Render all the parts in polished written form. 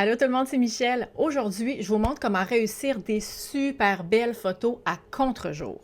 Allô tout le monde, c'est Michel. Aujourd'hui, je vous montre comment réussir des super belles photos à contre-jour.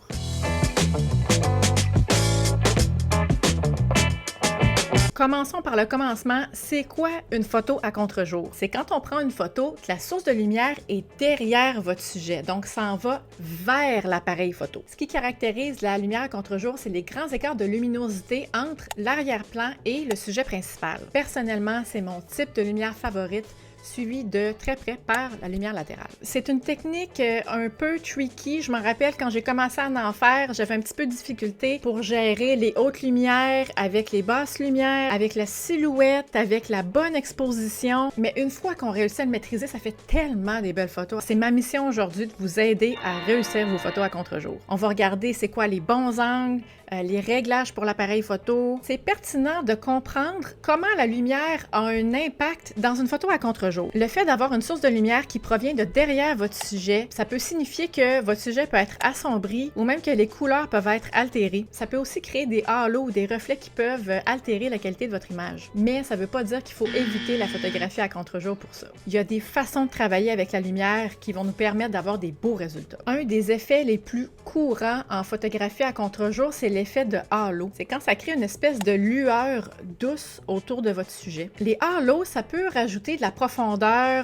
Commençons par le commencement. C'est quoi une photo à contre-jour? C'est quand on prend une photo que la source de lumière est derrière votre sujet, donc ça en va vers l'appareil photo. Ce qui caractérise la lumière à contre-jour, c'est les grands écarts de luminosité entre l'arrière-plan et le sujet principal. Personnellement, c'est mon type de lumière favorite, suivi de très près par la lumière latérale. C'est une technique un peu tricky. Je me rappelle quand j'ai commencé à en faire, j'avais un petit peu de difficulté pour gérer les hautes lumières avec les basses lumières, avec la silhouette, avec la bonne exposition. Mais une fois qu'on réussit à le maîtriser, ça fait tellement des belles photos. C'est ma mission aujourd'hui de vous aider à réussir vos photos à contre-jour. On va regarder c'est quoi les bons angles, les réglages pour l'appareil photo. C'est pertinent de comprendre comment la lumière a un impact dans une photo à contre-jour. Le fait d'avoir une source de lumière qui provient de derrière votre sujet, ça peut signifier que votre sujet peut être assombri ou même que les couleurs peuvent être altérées. Ça peut aussi créer des halos ou des reflets qui peuvent altérer la qualité de votre image. Mais ça ne veut pas dire qu'il faut éviter la photographie à contre-jour pour ça. Il y a des façons de travailler avec la lumière qui vont nous permettre d'avoir des beaux résultats. Un des effets les plus courants en photographie à contre-jour, c'est l'effet de halo. C'est quand ça crée une espèce de lueur douce autour de votre sujet. Les halos, ça peut rajouter de la profondeur,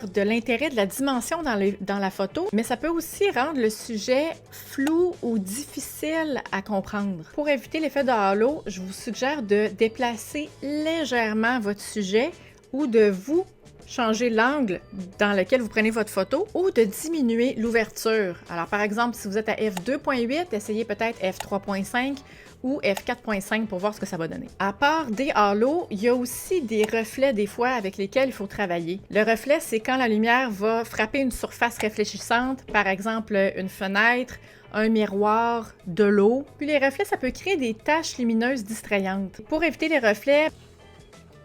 de l'intérêt, de la dimension dans la photo, mais ça peut aussi rendre le sujet flou ou difficile à comprendre. Pour éviter l'effet de halo, je vous suggère de déplacer légèrement votre sujet ou de vous changer l'angle dans lequel vous prenez votre photo ou de diminuer l'ouverture. Alors par exemple, si vous êtes à f2.8, essayez peut-être f3.5 ou f4.5 pour voir ce que ça va donner. À part des halos, il y a aussi des reflets des fois avec lesquels il faut travailler. Le reflet, c'est quand la lumière va frapper une surface réfléchissante, par exemple une fenêtre, un miroir, de l'eau. Puis les reflets, ça peut créer des taches lumineuses distrayantes. Pour éviter les reflets...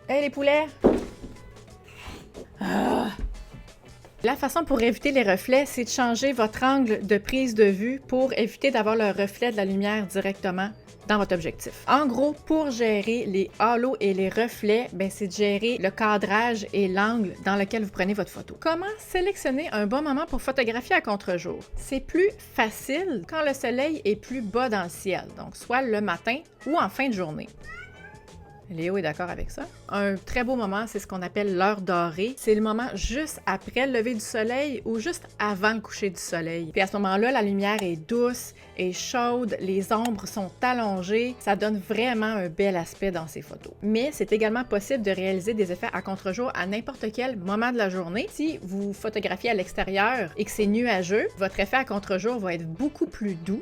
Hey les poulets! La façon pour éviter les reflets, c'est de changer votre angle de prise de vue pour éviter d'avoir le reflet de la lumière directement dans votre objectif. En gros, pour gérer les halos et les reflets, c'est de gérer le cadrage et l'angle dans lequel vous prenez votre photo. Comment sélectionner un bon moment pour photographier à contre-jour? C'est plus facile quand le soleil est plus bas dans le ciel, donc soit le matin ou en fin de journée. Léo est d'accord avec ça. Un très beau moment, c'est ce qu'on appelle l'heure dorée. C'est le moment juste après le lever du soleil ou juste avant le coucher du soleil. Puis à ce moment-là, la lumière est douce et chaude, les ombres sont allongées. Ça donne vraiment un bel aspect dans ces photos. Mais c'est également possible de réaliser des effets à contre-jour à n'importe quel moment de la journée. Si vous photographiez à l'extérieur et que c'est nuageux, votre effet à contre-jour va être beaucoup plus doux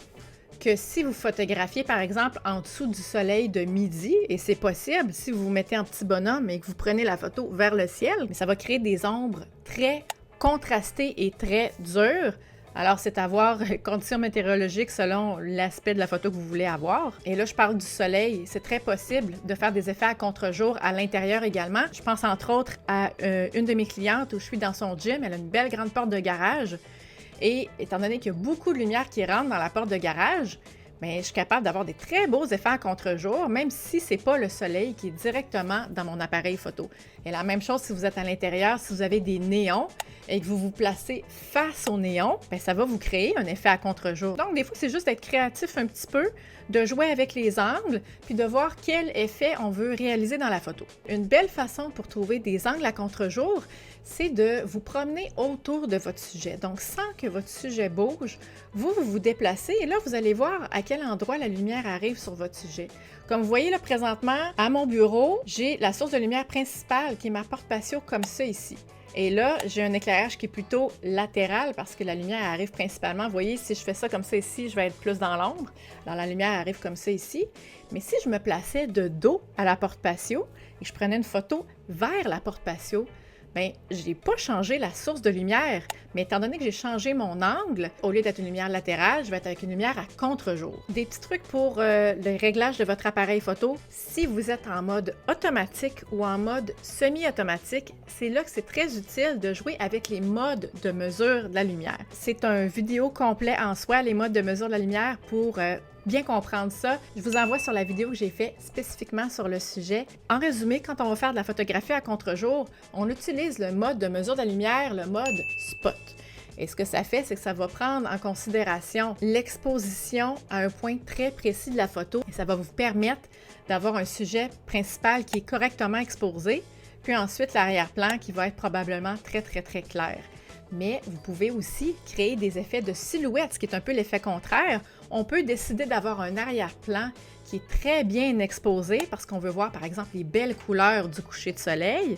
que si vous photographiez par exemple en dessous du soleil de midi, et c'est possible si vous vous mettez en petit bonhomme et que vous prenez la photo vers le ciel, mais ça va créer des ombres très contrastées et très dures. Alors c'est à voir conditions météorologiques selon l'aspect de la photo que vous voulez avoir. Et là je parle du soleil, c'est très possible de faire des effets à contre-jour à l'intérieur également. Je pense entre autres à une de mes clientes où je suis dans son gym, elle a une belle grande porte de garage. Et étant donné qu'il y a beaucoup de lumière qui rentre dans la porte de garage, je suis capable d'avoir des très beaux effets à contre-jour, même si c'est pas le soleil qui est directement dans mon appareil photo. Et la même chose si vous êtes à l'intérieur, si vous avez des néons et que vous vous placez face aux néons, ça va vous créer un effet à contre-jour. Donc des fois, c'est juste d'être créatif un petit peu, de jouer avec les angles, puis de voir quel effet on veut réaliser dans la photo. Une belle façon pour trouver des angles à contre-jour, c'est de vous promener autour de votre sujet. Donc, sans que votre sujet bouge, vous vous déplacez et là, vous allez voir à quel endroit la lumière arrive sur votre sujet. Comme vous voyez là présentement, à mon bureau, j'ai la source de lumière principale qui est ma porte patio comme ça ici. Et là, j'ai un éclairage qui est plutôt latéral parce que la lumière arrive principalement. Vous voyez, si je fais ça comme ça ici, je vais être plus dans l'ombre. Alors, la lumière arrive comme ça ici. Mais si je me plaçais de dos à la porte patio et je prenais une photo vers la porte patio, je n'ai pas changé la source de lumière, mais étant donné que j'ai changé mon angle, au lieu d'être une lumière latérale, je vais être avec une lumière à contre-jour. Des petits trucs pour le réglage de votre appareil photo. Si vous êtes en mode automatique ou en mode semi-automatique, c'est là que c'est très utile de jouer avec les modes de mesure de la lumière. C'est un vidéo complet en soi, les modes de mesure de la lumière pour bien comprendre ça, je vous envoie sur la vidéo que j'ai faite spécifiquement sur le sujet. En résumé, quand on va faire de la photographie à contre-jour, on utilise le mode de mesure de la lumière, le mode spot. Et ce que ça fait, c'est que ça va prendre en considération l'exposition à un point très précis de la photo et ça va vous permettre d'avoir un sujet principal qui est correctement exposé, puis ensuite l'arrière-plan qui va être probablement très clair. Mais vous pouvez aussi créer des effets de silhouette, ce qui est un peu l'effet contraire. On peut décider d'avoir un arrière-plan qui est très bien exposé parce qu'on veut voir par exemple les belles couleurs du coucher de soleil.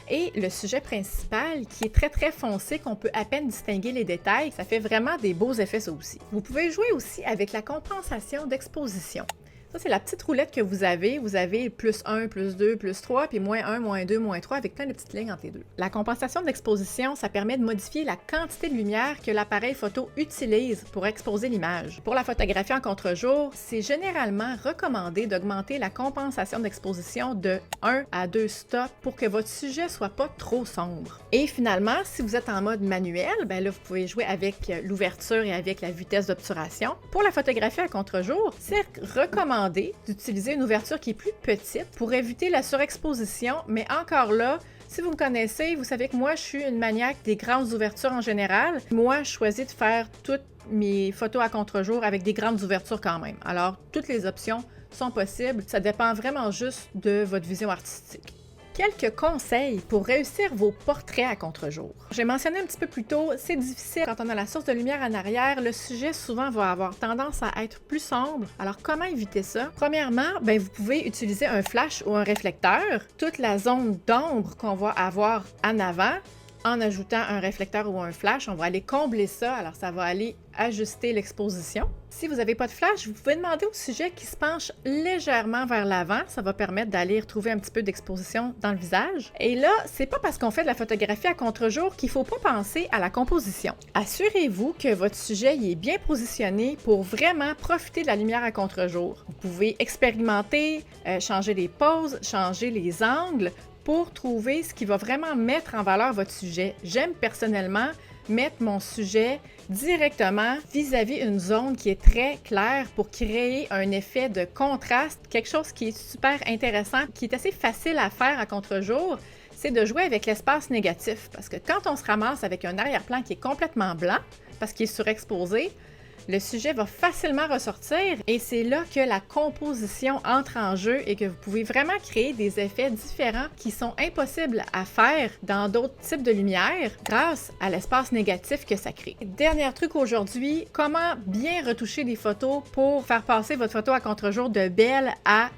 Et le sujet principal qui est très foncé, qu'on peut à peine distinguer les détails, ça fait vraiment des beaux effets ça aussi. Vous pouvez jouer aussi avec la compensation d'exposition. Ça, c'est la petite roulette que vous avez. Vous avez plus 1, plus 2, plus 3, puis moins 1, moins 2, moins 3, avec plein de petites lignes entre les deux. La compensation d'exposition, ça permet de modifier la quantité de lumière que l'appareil photo utilise pour exposer l'image. Pour la photographie en contre-jour, c'est généralement recommandé d'augmenter la compensation d'exposition de 1 à 2 stops pour que votre sujet soit pas trop sombre. Et finalement, si vous êtes en mode manuel, ben là, vous pouvez jouer avec l'ouverture et avec la vitesse d'obturation. Pour la photographie à contre-jour, c'est recommandé d'utiliser une ouverture qui est plus petite pour éviter la surexposition, mais encore là, si vous me connaissez, vous savez que moi, je suis une maniaque des grandes ouvertures en général. Moi, je choisis de faire toutes mes photos à contre-jour avec des grandes ouvertures quand même. Alors, toutes les options sont possibles. Ça dépend vraiment juste de votre vision artistique. Quelques conseils pour réussir vos portraits à contre-jour. J'ai mentionné un petit peu plus tôt, c'est difficile quand on a la source de lumière en arrière. Le sujet souvent va avoir tendance à être plus sombre. Alors comment éviter ça? Premièrement, vous pouvez utiliser un flash ou un réflecteur. Toute la zone d'ombre qu'on va avoir en avant, en ajoutant un réflecteur ou un flash, on va aller combler ça. Alors ça va aller ajuster l'exposition. Si vous n'avez pas de flash, vous pouvez demander au sujet qui se penche légèrement vers l'avant. Ça va permettre d'aller retrouver un petit peu d'exposition dans le visage. Et là, c'est pas parce qu'on fait de la photographie à contre-jour qu'il faut pas penser à la composition. Assurez-vous que votre sujet est bien positionné pour vraiment profiter de la lumière à contre-jour. Vous pouvez expérimenter, changer les poses, changer les angles pour trouver ce qui va vraiment mettre en valeur votre sujet. J'aime personnellement mettre mon sujet directement vis-à-vis une zone qui est très claire pour créer un effet de contraste, quelque chose qui est super intéressant, qui est assez facile à faire à contre-jour, c'est de jouer avec l'espace négatif. Parce que quand on se ramasse avec un arrière-plan qui est complètement blanc, parce qu'il est surexposé, le sujet va facilement ressortir et c'est là que la composition entre en jeu et que vous pouvez vraiment créer des effets différents qui sont impossibles à faire dans d'autres types de lumière grâce à l'espace négatif que ça crée. Dernier truc aujourd'hui, comment bien retoucher des photos pour faire passer votre photo à contre-jour de belle à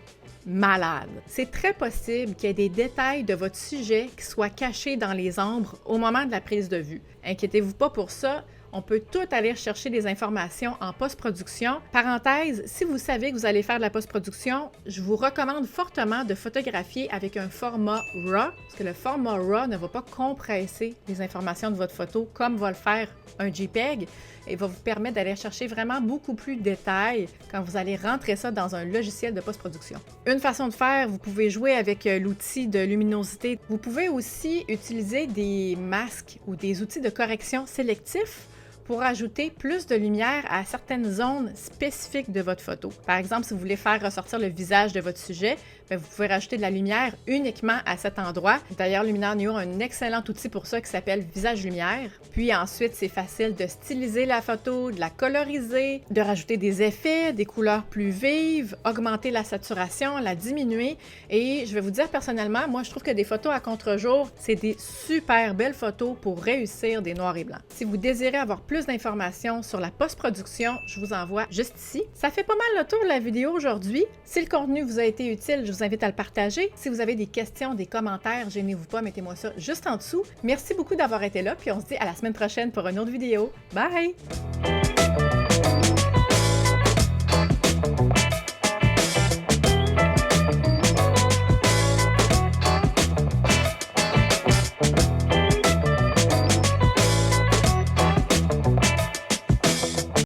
malade. C'est très possible qu'il y ait des détails de votre sujet qui soient cachés dans les ombres au moment de la prise de vue. Inquiétez-vous pas pour ça. On peut tout aller chercher des informations en post-production. Parenthèse, si vous savez que vous allez faire de la post-production, je vous recommande fortement de photographier avec un format RAW, parce que le format RAW ne va pas compresser les informations de votre photo comme va le faire un JPEG et va vous permettre d'aller chercher vraiment beaucoup plus de détails quand vous allez rentrer ça dans un logiciel de post-production. Une façon de faire, vous pouvez jouer avec l'outil de luminosité. Vous pouvez aussi utiliser des masques ou des outils de correction sélectifs pour ajouter plus de lumière à certaines zones spécifiques de votre photo. Par exemple, si vous voulez faire ressortir le visage de votre sujet, vous pouvez rajouter de la lumière uniquement à cet endroit. D'ailleurs, Luminaire Neo a un excellent outil pour ça qui s'appelle Visage Lumière. Puis ensuite, c'est facile de styliser la photo, de la coloriser, de rajouter des effets, des couleurs plus vives, augmenter la saturation, la diminuer. Et je vais vous dire personnellement, moi, je trouve que des photos à contre-jour, c'est des super belles photos pour réussir des noirs et blancs. Si vous désirez avoir plus d'informations sur la post-production, je vous envoie juste ici. Ça fait pas mal le tour de la vidéo aujourd'hui. Si le contenu vous a été utile, je vous invite à le partager. Si vous avez des questions, des commentaires, gênez-vous pas, mettez-moi ça juste en dessous. Merci beaucoup d'avoir été là, puis on se dit à la semaine prochaine pour une autre vidéo. Bye!